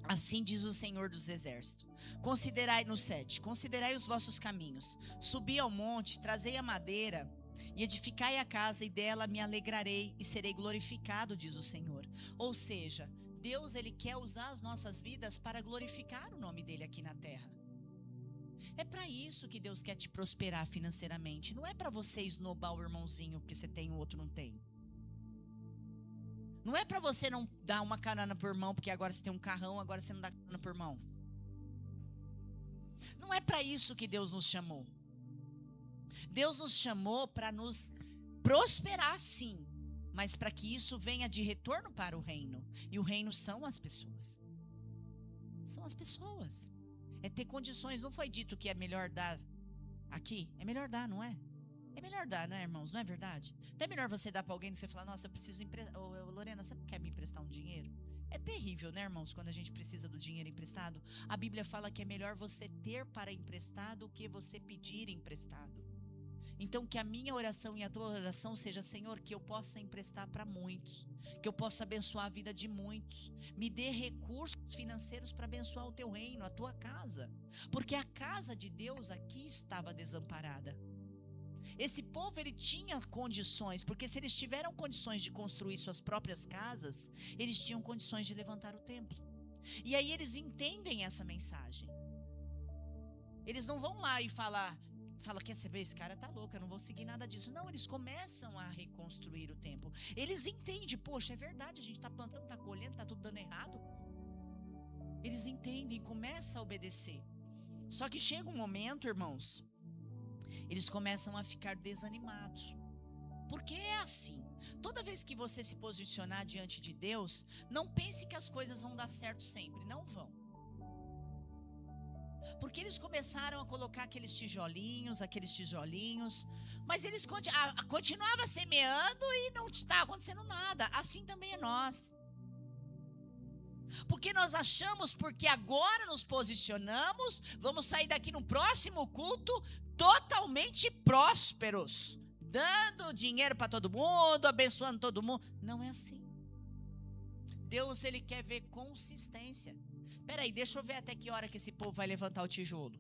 Assim diz o Senhor dos Exércitos. Considerai no 7, considerai os vossos caminhos. Subi ao monte, trazei a madeira e edificai a casa, e dela me alegrarei e serei glorificado, diz o Senhor. Ou seja, Deus, ele quer usar as nossas vidas para glorificar o nome dele aqui na terra. É para isso que Deus quer te prosperar financeiramente. Não é para você esnobar o irmãozinho porque você tem e o outro não tem. Não é para você não dar uma carona por irmão porque agora você tem um carrão, agora você não dá carona por irmão. Não é para isso que Deus nos chamou. Deus nos chamou para nos prosperar, sim, mas para que isso venha de retorno para o reino. E o reino são as pessoas. São as pessoas. É ter condições. Não foi dito que é melhor dar aqui? É melhor dar, não é? É melhor dar, não é, irmãos? Não é verdade? Não é melhor você dar para alguém e você falar, nossa, eu preciso emprestar. Lorena, você não quer me emprestar um dinheiro? É terrível, né, irmãos, quando a gente precisa do dinheiro emprestado. A Bíblia fala que é melhor você ter para emprestar do que você pedir emprestado. Então, que a minha oração e a tua oração seja, Senhor, que eu possa emprestar para muitos, que eu possa abençoar a vida de muitos. Me dê recursos financeiros para abençoar o teu reino, a tua casa. Porque a casa de Deus aqui estava desamparada. Esse povo, ele tinha condições, porque se eles tiveram condições de construir suas próprias casas, eles tinham condições de levantar o templo. E aí eles entendem essa mensagem. Eles não vão lá e falam, quer saber, esse cara tá louco, eu não vou seguir nada disso. Não, eles começam a reconstruir o templo. Eles entendem, poxa, é verdade, a gente tá plantando, tá colhendo, tá tudo dando errado. Eles entendem, começam a obedecer. Só que chega um momento, irmãos, eles começam a ficar desanimados. Porque é assim. Toda vez que você se posicionar diante de Deus, não pense que as coisas vão dar certo sempre. Não vão. Porque eles começaram a colocar aqueles tijolinhos, mas eles continuavam semeando e não está acontecendo nada. Assim também é nós. Porque nós achamos, porque agora nos posicionamos, vamos sair daqui no próximo culto totalmente prósperos, dando dinheiro para todo mundo, abençoando todo mundo. Não é assim. Deus, ele quer ver consistência. Peraí, deixa eu ver até que hora que esse povo vai levantar o tijolo.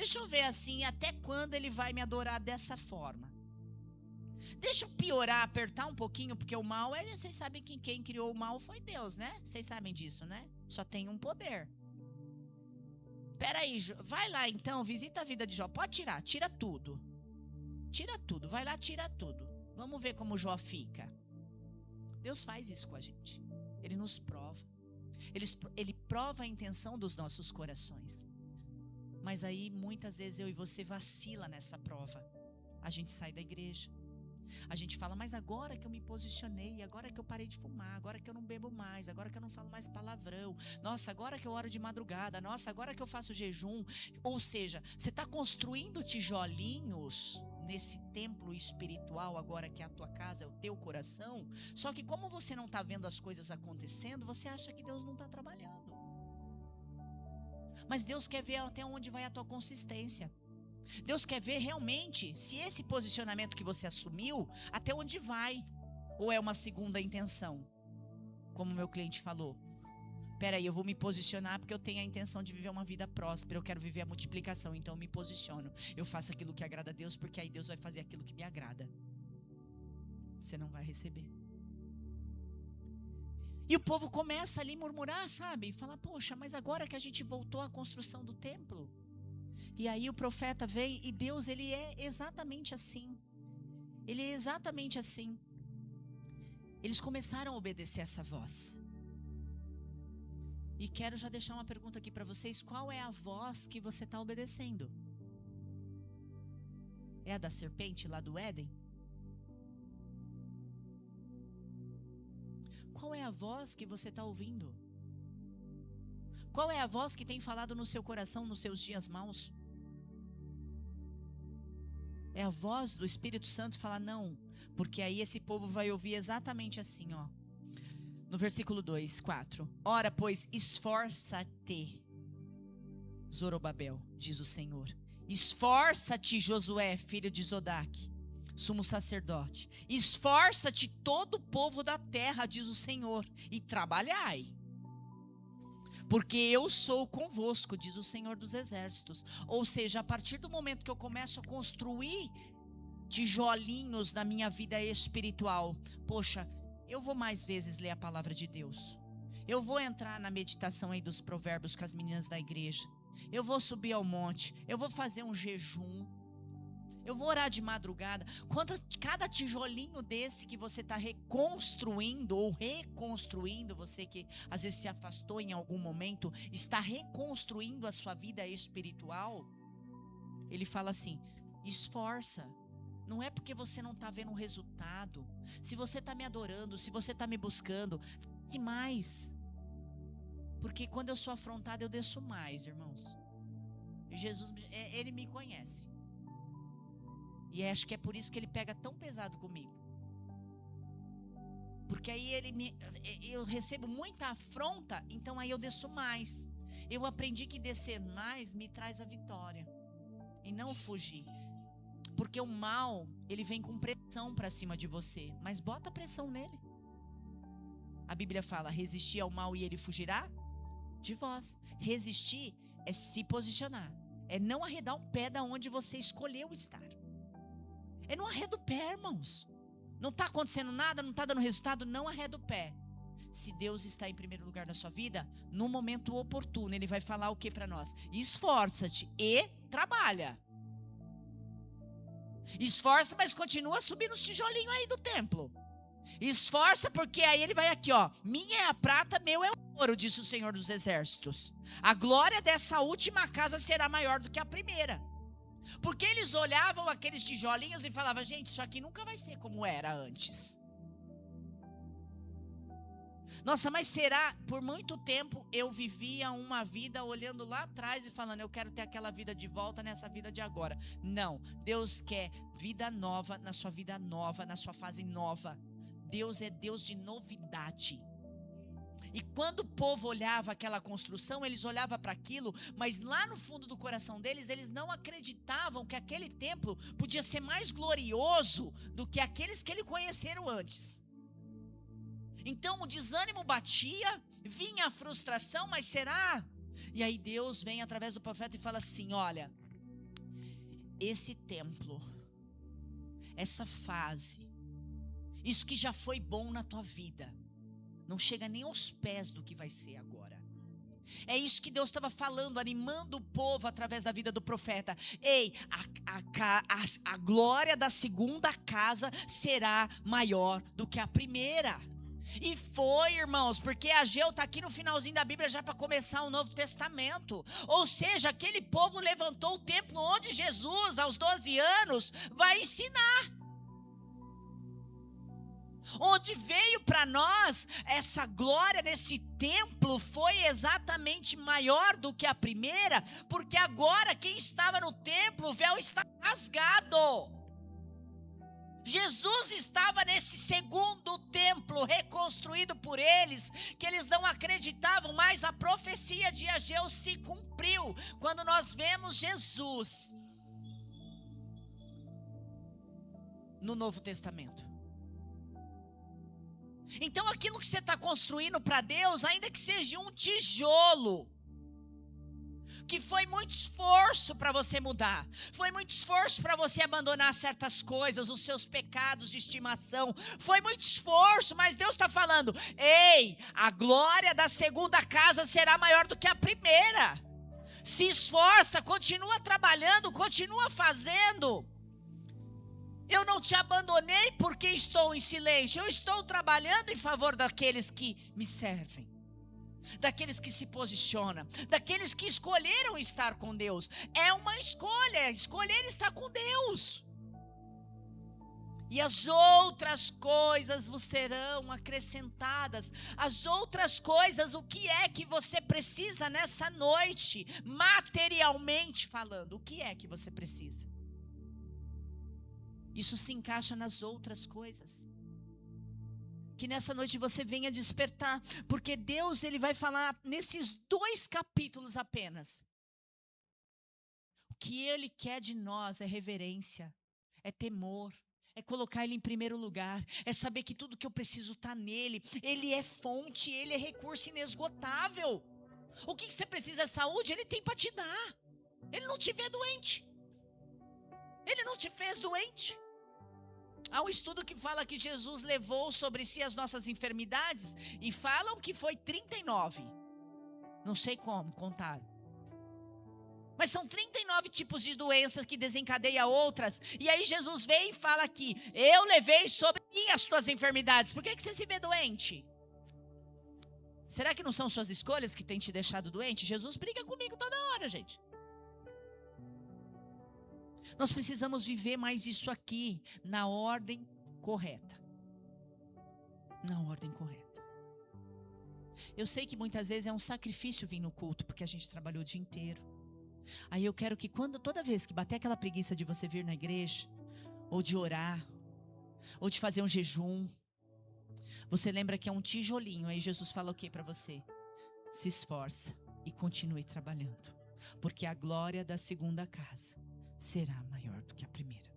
Deixa eu ver assim, até quando ele vai me adorar dessa forma. Deixa eu piorar, apertar um pouquinho, porque o mal, vocês sabem que quem criou o mal foi Deus, né? Vocês sabem disso, né? Só tem um poder. Peraí, vai lá então, visita a vida de Jó. Pode tirar, tira tudo. Tira tudo, vai lá, tira tudo. Vamos ver como Jó fica. Deus faz isso com a gente. Ele nos prova. Ele prova a intenção dos nossos corações. Mas aí, muitas vezes, eu e você vacila nessa prova. A gente sai da igreja. A gente fala, mas agora que eu me posicionei, agora que eu parei de fumar, agora que eu não bebo mais, agora que eu não falo mais palavrão, nossa, agora que eu oro de madrugada, nossa, agora que eu faço jejum. Ou seja, você está construindo tijolinhos nesse templo espiritual, agora que é a tua casa, é o teu coração. Só que como você não está vendo as coisas acontecendo, você acha que Deus não está trabalhando. Mas Deus quer ver até onde vai a tua consistência. Deus quer ver realmente se esse posicionamento que você assumiu, até onde vai. Ou é uma segunda intenção, como meu cliente falou. Peraí, eu vou me posicionar porque eu tenho a intenção de viver uma vida próspera. Eu quero viver a multiplicação, então eu me posiciono. Eu faço aquilo que agrada a Deus, porque aí Deus vai fazer aquilo que me agrada. Você não vai receber. E o povo começa ali a murmurar, sabe? E fala, poxa, mas agora que a gente voltou à construção do templo. E aí o profeta vem e Deus, ele é exatamente assim. Ele é exatamente assim. Eles começaram a obedecer essa voz. E quero já deixar uma pergunta aqui para vocês. Qual é a voz que você está obedecendo? É a da serpente lá do Éden? Qual é a voz que você está ouvindo? Qual é a voz que tem falado no seu coração nos seus dias maus? É a voz do Espírito Santo falar não, porque aí esse povo vai ouvir exatamente assim, ó. No versículo 2, 4. Ora, pois, esforça-te, Zorobabel, diz o Senhor. Esforça-te, Josué, filho de Zodaque, sumo sacerdote. Esforça-te todo o povo da terra, diz o Senhor, e trabalhai. Porque eu sou convosco, diz o Senhor dos Exércitos. Ou seja, a partir do momento que eu começo a construir tijolinhos na minha vida espiritual, poxa, eu vou mais vezes ler a palavra de Deus. Eu vou entrar na meditação aí dos provérbios com as meninas da igreja. Eu vou subir ao monte. Eu vou fazer um jejum. Eu vou orar de madrugada. Cada tijolinho desse que você está reconstruindo ou reconstruindo, você que às vezes se afastou em algum momento, está reconstruindo a sua vida espiritual. Ele fala assim, esforça. Não é porque você não está vendo o resultado. Se você está me adorando, se você está me buscando, demais. Porque quando eu sou afrontado, eu desço mais, irmãos. E Jesus, ele me conhece. E acho que é por isso que ele pega tão pesado comigo. Porque aí eu recebo muita afronta, então aí eu desço mais. Eu aprendi que descer mais me traz a vitória. E não fugir. Porque o mal, ele vem com pressão para cima de você. Mas bota pressão nele. A Bíblia fala, resistir ao mal e ele fugirá de vós. Resistir é se posicionar. É não arredar o pé da onde você escolheu estar. É não arreda o pé, irmãos. Não está acontecendo nada, não está dando resultado, não arreda o pé. Se Deus está em primeiro lugar na sua vida, no momento oportuno, Ele vai falar o que para nós? Esforça-te e trabalha. Esforça, mas continua subindo os tijolinhos aí do templo. Esforça, porque aí ele vai aqui, ó. Minha é a prata, meu é o ouro, disse o Senhor dos Exércitos. A glória dessa última casa será maior do que a primeira. Porque eles olhavam aqueles tijolinhos e falavam, gente, isso aqui nunca vai ser como era antes. Nossa, mas será? Por muito tempo eu vivia uma vida olhando lá atrás e falando, eu quero ter aquela vida de volta nessa vida de agora. Não, Deus quer vida nova na sua vida nova, na sua fase nova. Deus é Deus de novidade. E quando o povo olhava aquela construção, eles olhavam para aquilo, mas lá no fundo do coração deles, eles não acreditavam que aquele templo podia ser mais glorioso do que aqueles que ele conheceram antes. Então o desânimo batia, vinha a frustração, mas será? E aí Deus vem através do profeta e fala assim, olha, esse templo, essa fase, isso que já foi bom na tua vida, não chega nem aos pés do que vai ser agora. É isso que Deus estava falando, animando o povo através da vida do profeta. Ei, a glória da segunda casa será maior do que a primeira. E foi, irmãos, porque Ageu está aqui no finalzinho da Bíblia já para começar o Novo Testamento. Ou seja, aquele povo levantou o templo onde Jesus, aos 12 anos, vai ensinar. Onde veio para nós essa glória nesse templo foi exatamente maior do que a primeira, porque agora quem estava no templo, o véu está rasgado. Jesus estava nesse segundo templo reconstruído por eles, que eles não acreditavam, mas a profecia de Ageu se cumpriu quando nós vemos Jesus no Novo Testamento. Então aquilo que você está construindo para Deus, ainda que seja um tijolo, que foi muito esforço para você mudar, foi muito esforço para você abandonar certas coisas, os seus pecados de estimação, foi muito esforço, mas Deus está falando, ei, a glória da segunda casa será maior do que a primeira. Se esforça, continua trabalhando, continua fazendo. Eu não te abandonei porque estou em silêncio. Eu estou trabalhando em favor daqueles que me servem, daqueles que se posicionam, daqueles que escolheram estar com Deus. É uma escolha, escolher estar com Deus. E as outras coisas vos serão acrescentadas. As outras coisas, o que é que você precisa nessa noite, materialmente falando? O que é que você precisa? Isso se encaixa nas outras coisas. Que nessa noite você venha despertar, porque Deus, ele vai falar nesses 2 capítulos apenas. O que Ele quer de nós é reverência, é temor, é colocar Ele em primeiro lugar, é saber que tudo que eu preciso está nele. Ele é fonte, Ele é recurso inesgotável. O que você precisa é saúde, Ele tem para te dar. Ele não te vê doente, Ele não te fez doente. Há um estudo que fala que Jesus levou sobre si as nossas enfermidades, e falam que foi 39. Não sei como contaram. Mas são 39 tipos de doenças que desencadeiam outras. E aí Jesus vem e fala aqui: eu levei sobre mim as tuas enfermidades. Por que você se vê doente? Será que não são suas escolhas que têm te deixado doente? Jesus briga comigo toda hora, gente. Nós precisamos viver mais isso aqui, na ordem correta. Na ordem correta. Eu sei que muitas vezes é um sacrifício vir no culto, porque a gente trabalhou o dia inteiro. Aí eu quero que toda vez que bater aquela preguiça de você vir na igreja, ou de orar, ou de fazer um jejum, você lembra que é um tijolinho. Aí Jesus fala o que para você? Se esforça e continue trabalhando, porque a glória da segunda casa será maior do que a primeira.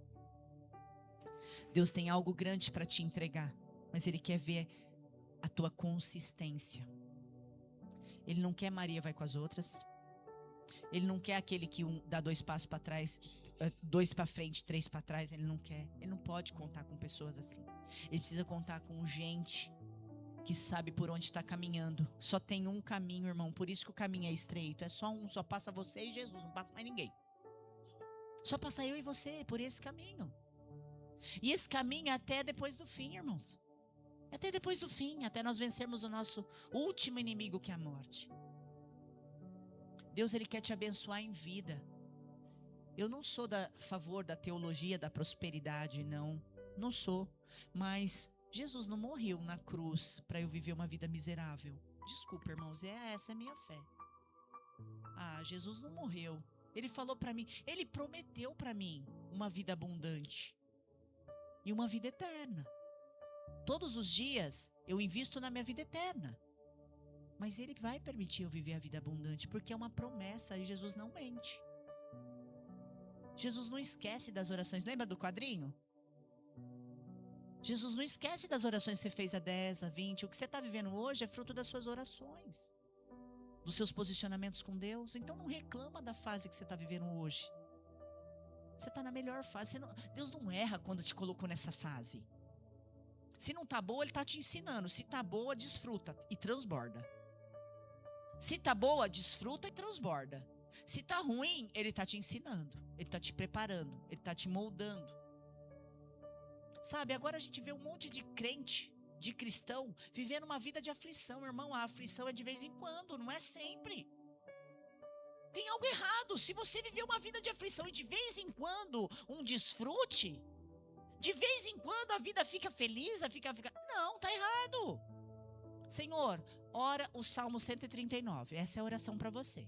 Deus tem algo grande para te entregar, mas Ele quer ver a tua consistência. Ele não quer Maria vai com as outras. Ele não quer aquele que dá 2 passos para trás, 2 para frente, 3 para trás. Ele não quer. Ele não pode contar com pessoas assim. Ele precisa contar com gente que sabe por onde está caminhando. Só tem um caminho, irmão. Por isso que o caminho é estreito. É só um. Só passa você e Jesus. Não passa mais ninguém. Só passa eu e você por esse caminho. E esse caminho é até depois do fim, irmãos. Até depois do fim. Até nós vencermos o nosso último inimigo, que é a morte. Deus, Ele quer te abençoar em vida. Eu não sou a favor da teologia da prosperidade, não sou. Mas Jesus não morreu na cruz para eu viver uma vida miserável. Desculpa, irmãos, essa é a minha fé. Jesus não morreu. Ele falou para mim, Ele prometeu para mim uma vida abundante e uma vida eterna. Todos os dias eu invisto na minha vida eterna. Mas Ele vai permitir eu viver a vida abundante, porque é uma promessa e Jesus não mente. Jesus não esquece das orações. Lembra do quadrinho? Jesus não esquece das orações que você fez há 10, há 20. O que você está vivendo hoje é fruto das suas orações, dos seus posicionamentos com Deus. Então não reclama da fase que você está vivendo hoje. Você está na melhor fase. Deus não erra quando te colocou nessa fase. Se não está boa, Ele está te ensinando. Se está boa, desfruta e transborda. Se está boa, desfruta e transborda. Se está ruim, Ele está te ensinando. Ele está te preparando. Ele está te moldando. Sabe, agora a gente vê um monte de crente, de cristão, vivendo uma vida de aflição. Irmão, a aflição é de vez em quando, não é sempre. Tem algo errado. Se você viver uma vida de aflição e de vez em quando um desfrute, de vez em quando a vida fica feliz, não, tá errado. Senhor, ora o Salmo 139. Essa é a oração para você.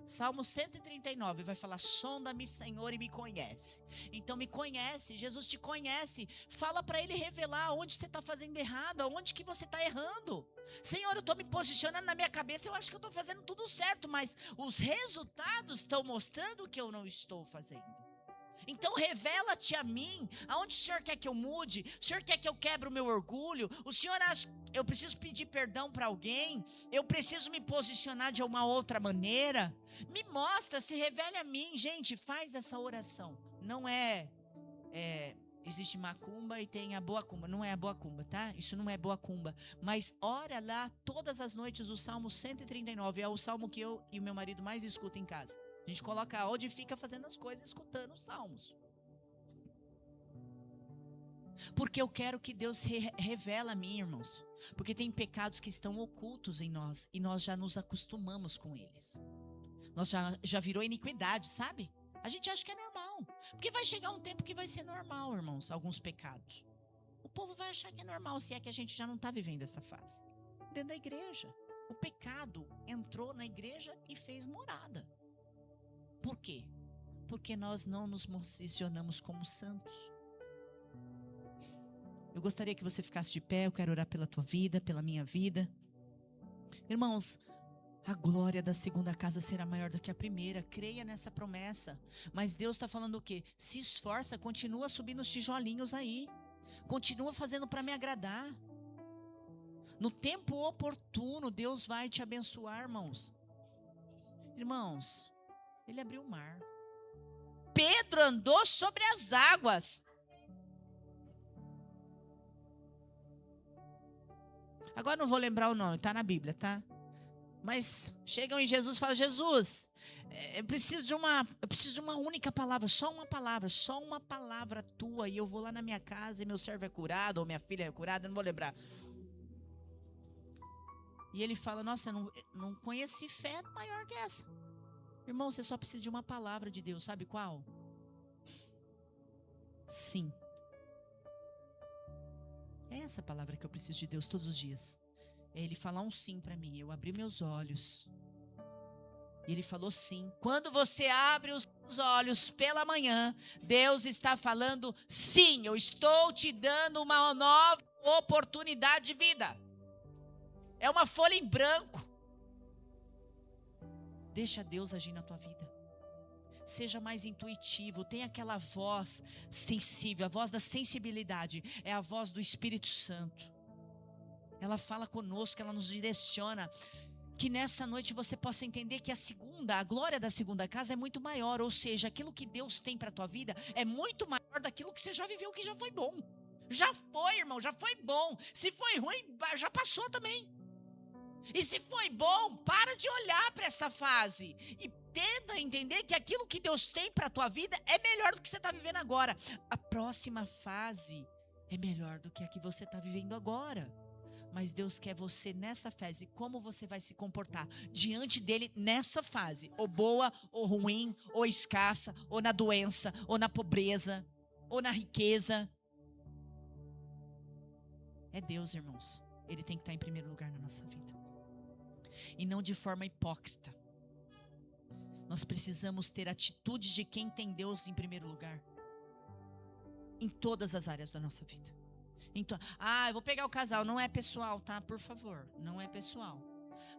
Salmo 139 vai falar: sonda-me, Senhor, e me conhece. Então me conhece, Jesus te conhece. Fala para Ele revelar onde você está fazendo errado, aonde que você está errando. Senhor, eu estou me posicionando na minha cabeça, eu acho que eu estou fazendo tudo certo, mas os resultados estão mostrando que eu não estou fazendo. Então revela-te a mim, aonde o Senhor quer que eu mude, o Senhor quer que eu quebre o meu orgulho, o Senhor acha que eu preciso pedir perdão para alguém, eu preciso me posicionar de uma outra maneira. Me mostra, se revele a mim. Gente, faz essa oração. Não existe macumba e tem a boa cumba, não é a boa cumba, tá? Isso não é boa cumba, mas ora lá todas as noites o Salmo 139, é o salmo que eu e o meu marido mais escutam em casa. A gente coloca onde fica fazendo as coisas, escutando os salmos. Porque eu quero que Deus revela a mim, irmãos. Porque tem pecados que estão ocultos em nós e nós já nos acostumamos com eles. Nós já virou iniquidade, sabe? A gente acha que é normal. Porque vai chegar um tempo que vai ser normal, irmãos, alguns pecados. O povo vai achar que é normal, se é que a gente já não está vivendo essa fase. Dentro da igreja. O pecado entrou na igreja e fez morada. Por quê? Porque nós não nos posicionamos como santos. Eu gostaria que você ficasse de pé, eu quero orar pela tua vida, pela minha vida. Irmãos, a glória da segunda casa será maior do que a primeira. Creia nessa promessa. Mas Deus está falando o quê? Se esforça, continua subindo os tijolinhos aí. Continua fazendo para me agradar. No tempo oportuno, Deus vai te abençoar, irmãos. Irmãos, Ele abriu o mar. Pedro andou sobre as águas. Agora não vou lembrar o nome, está na Bíblia, tá? Mas chegam em Jesus e falam: Jesus, eu preciso de uma única palavra, só uma palavra tua, e eu vou lá na minha casa e meu servo é curado, ou minha filha é curada, eu não vou lembrar. E ele fala: nossa, eu não conheci fé maior que essa. Irmão, você só precisa de uma palavra de Deus, sabe qual? Sim. É essa palavra que eu preciso de Deus todos os dias. É Ele falar um sim para mim. Eu abri meus olhos. E Ele falou sim. Quando você abre os olhos pela manhã, Deus está falando sim. Eu estou te dando uma nova oportunidade de vida. É uma folha em branco. Deixa Deus agir na tua vida. Seja mais intuitivo, tenha aquela voz sensível, a voz da sensibilidade, é a voz do Espírito Santo. Ela fala conosco, ela nos direciona. Que nessa noite você possa entender que a glória da segunda casa é muito maior, ou seja, aquilo que Deus tem para a tua vida é muito maior daquilo que você já viveu, que já foi bom. Já foi, irmão, já foi bom. Se foi ruim, já passou também. E se foi bom, para de olhar para essa fase e tenta entender que aquilo que Deus tem para a tua vida é melhor do que você está vivendo agora. A próxima fase é melhor do que a que você está vivendo agora. Mas Deus quer você nessa fase. Como você vai se comportar diante dele nessa fase? Ou boa, ou ruim, ou escassa, ou na doença, ou na pobreza, ou na riqueza. É Deus, irmãos. Ele tem que estar em primeiro lugar na nossa vida. E não de forma hipócrita. Nós precisamos ter atitudes de quem tem Deus em primeiro lugar. Em todas as áreas da nossa vida. Então, eu vou pegar o casal, não é pessoal, tá? Por favor, não é pessoal.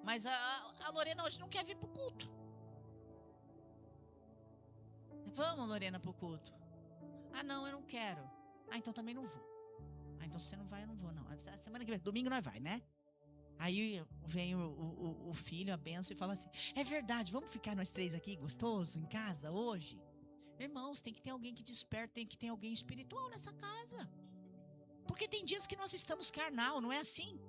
Mas a Lorena hoje não quer vir pro culto. Vamos, Lorena, pro culto. Não, eu não quero. Então também não vou. Então se você não vai, eu não vou, não. A semana que vem, domingo nós vai, né? Aí vem o filho, a benção, e fala assim: é verdade, vamos ficar nós três aqui, gostoso, em casa, hoje? Irmãos, tem que ter alguém que desperta, tem que ter alguém espiritual nessa casa. Porque tem dias que nós estamos carnal, não é assim?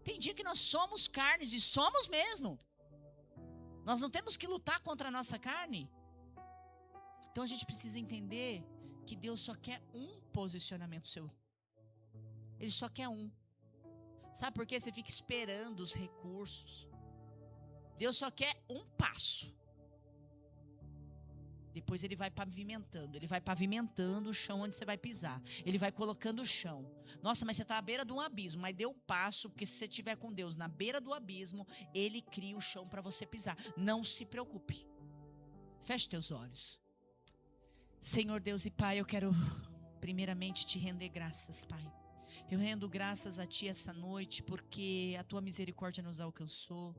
Tem dia que nós somos carnes, e somos mesmo. Nós não temos que lutar contra a nossa carne. Então a gente precisa entender que Deus só quer um posicionamento seu. Ele só quer um. Sabe por quê? Você fica esperando os recursos. Deus só quer um passo. Depois ele vai pavimentando o chão onde você vai pisar. Ele vai colocando o chão. Nossa, mas você está à beira de um abismo. Mas dê um passo, porque se você estiver com Deus na beira do abismo, Ele cria o chão para você pisar. Não se preocupe. Feche teus olhos. Senhor Deus e Pai, eu quero primeiramente te render graças, Pai. Eu rendo graças a Ti essa noite, porque a Tua misericórdia nos alcançou.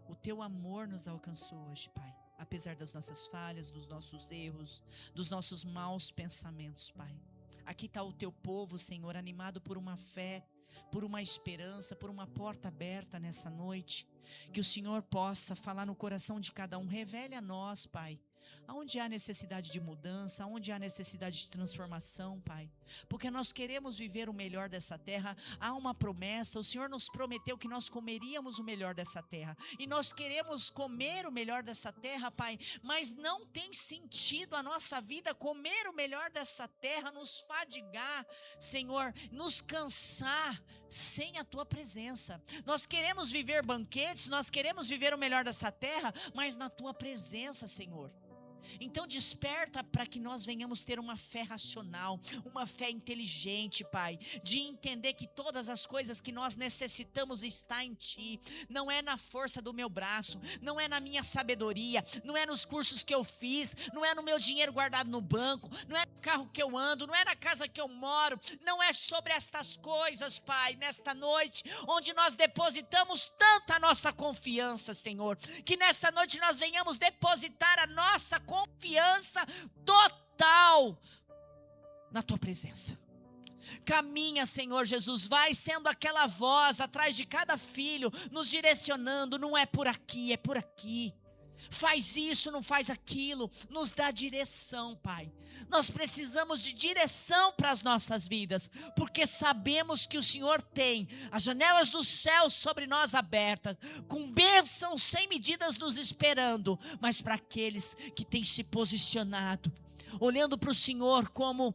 O Teu amor nos alcançou hoje, Pai. Apesar das nossas falhas, dos nossos erros, dos nossos maus pensamentos, Pai. Aqui está o Teu povo, Senhor, animado por uma fé, por uma esperança, por uma porta aberta nessa noite. Que o Senhor possa falar no coração de cada um. Revele a nós, Pai, aonde há necessidade de mudança, aonde há necessidade de transformação, Pai. Porque nós queremos viver o melhor dessa terra. Há uma promessa, o Senhor nos prometeu que nós comeríamos o melhor dessa terra. E nós queremos comer o melhor dessa terra, Pai. Mas não tem sentido a nossa vida comer o melhor dessa terra, nos fadigar, Senhor, nos cansar sem a Tua presença. Nós queremos viver banquetes, nós queremos viver o melhor dessa terra, mas na Tua presença, Senhor. Então desperta para que nós venhamos ter uma fé racional, uma fé inteligente, Pai, de entender que todas as coisas que nós necessitamos está em Ti, não é na força do meu braço, não é na minha sabedoria, não é nos cursos que eu fiz, não é no meu dinheiro guardado no banco, não é no carro que eu ando, não é na casa que eu moro, não é sobre estas coisas, Pai, nesta noite, onde nós depositamos tanta nossa confiança, Senhor, que nessa noite nós venhamos depositar a nossa confiança total na Tua presença. Caminha, Senhor Jesus, vai sendo aquela voz atrás de cada filho, nos direcionando, não é por aqui, é por aqui. Faz isso, não faz aquilo, nos dá direção, Pai. Nós precisamos de direção para as nossas vidas, porque sabemos que o Senhor tem as janelas dos céus sobre nós abertas, com bênçãos sem medidas nos esperando, mas para aqueles que têm se posicionado, olhando para o Senhor como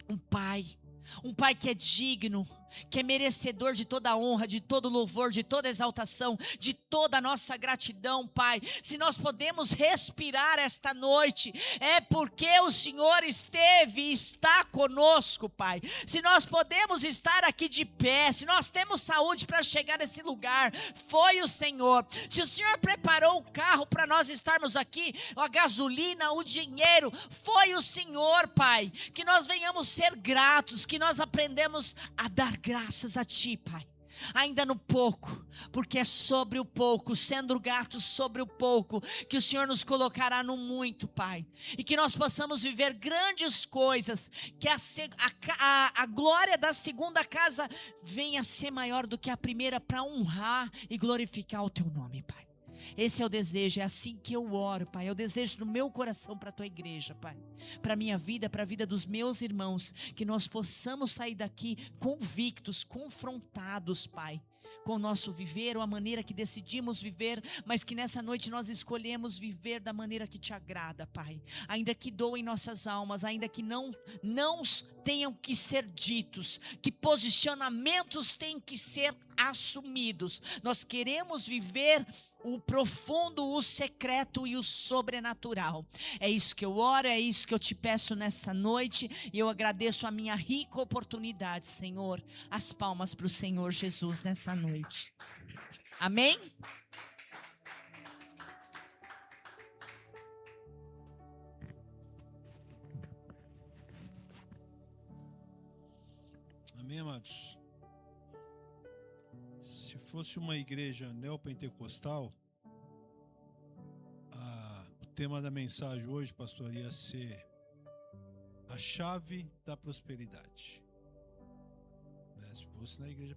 um Pai que é digno, que é merecedor de toda a honra, de todo louvor, de toda exaltação, de toda a nossa gratidão, Pai. Se nós podemos respirar esta noite, é porque o Senhor esteve e está conosco, Pai. Se nós podemos estar aqui de pé, se nós temos saúde para chegar nesse lugar, foi o Senhor. Se o Senhor preparou o carro para nós estarmos aqui, a gasolina, o dinheiro, foi o Senhor, Pai. Que nós venhamos ser gratos, que nós aprendemos a dar graças a Ti, Pai, ainda no pouco, porque é sobre o pouco, sendo gratos sobre o pouco, que o Senhor nos colocará no muito, Pai, e que nós possamos viver grandes coisas, que a glória da segunda casa venha a ser maior do que a primeira, para honrar e glorificar o Teu nome, Pai. Esse é o desejo, é assim que eu oro, Pai. É o desejo do meu coração para a Tua igreja, Pai. Para a minha vida, para a vida dos meus irmãos. Que nós possamos sair daqui convictos, confrontados, Pai, com o nosso viver, ou a maneira que decidimos viver, mas que nessa noite nós escolhemos viver da maneira que Te agrada, Pai. Ainda que doem nossas almas, ainda que não tenham que ser ditos, que posicionamentos têm que ser assumidos. Nós queremos viver o profundo, o secreto e o sobrenatural. É isso que eu oro, é isso que eu Te peço nessa noite, e eu agradeço a minha rica oportunidade, Senhor. As palmas para o Senhor Jesus nessa noite. Amém? Amém, amados? Se fosse uma igreja neopentecostal, o tema da mensagem hoje, pastor, ia ser a chave da prosperidade. Se fosse na igreja